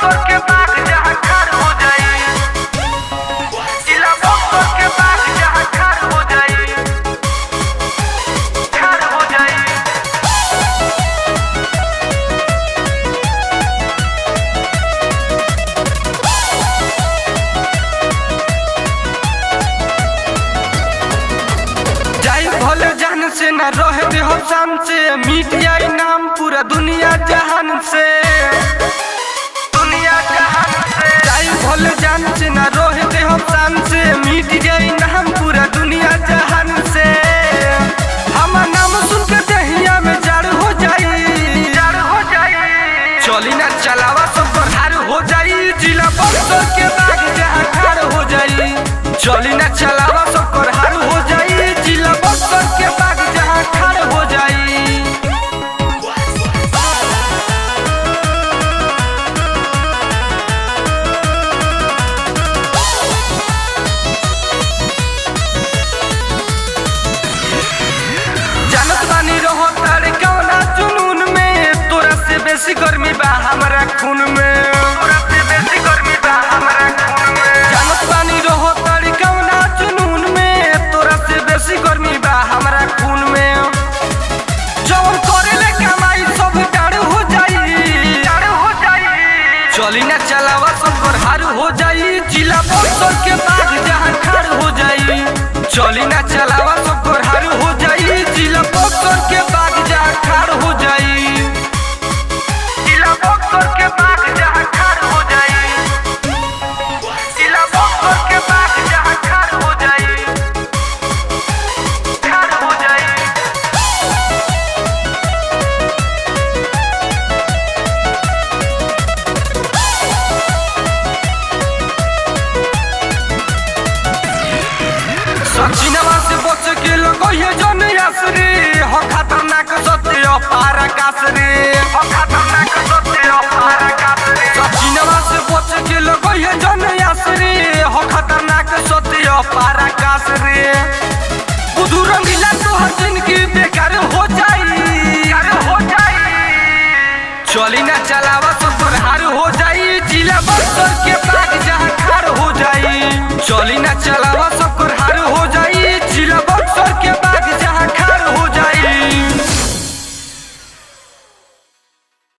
बक्सर के बाग जहाँ खार हो जाई, जिला बक्सर के बाग जहाँ खार हो जाई, खार हो जाई। जाई भले जान से न रहे दे हम शान से, मिट जाई नाम पूरा दुनिया जहान से, दुनिया जहान से। जाई भले जान से न रहे दे हम शान से, मिट जाई नाम पूरा दुनिया जहान से। हमार नाम सुन के दहिया में जड़ हो जाई, जड़ हो जाई। चली ना चलावा सब हार हो जाई, जिला बक्सर के बाग जहाँ खार हो जाई। चली ना चलावा सब हार हो जाई, जिला बक्सर के बाग जहाँ खार हो जाई। जानत बानी रहो तारे कौना जुनून में, तोरा से बेसी गर्मी बा हमरा खून में, तोरा से बेसी गर्मी बा हमरा खून में। जानत बानी रहो तारे कौना जुनून में, तोरा से बेसी गर्मी बा हमरा खून में। जौन करेले कमाई सब डाड़ हो जाई, डाड़ हो जाई। चली ना चलावा सब हार हो जाई, जिला बक्सर के बाग जहाँ खार हो जाई। चली ना चलावा सब हार हो जाई, जिला बक्सर के बाग जहाँ खार हो जाई। जिला बक्सर के बाग जहाँ खार हो जाई, जिला बक्सर के बाग जहाँ खार हो जाई, खार हो जाई। सचिनवा से बच के लगइए जन आसरे, हो खतरनाक सत्य अपार आकाश रे, हो खतरनाक सत्य अपार आकाश रे। सचिनवा से बच के लगइए जन आसरे, हो खतरनाक सत्य अपार आकाश रे। बुधु रंगीला तोहर जिंदगी बेकार हो जाई, बेकार हो जाई। चली ना चलावा सब हार हो जाई, जिला बक्सर के बाग जहाँ खार हो जाई। चली ना चलावा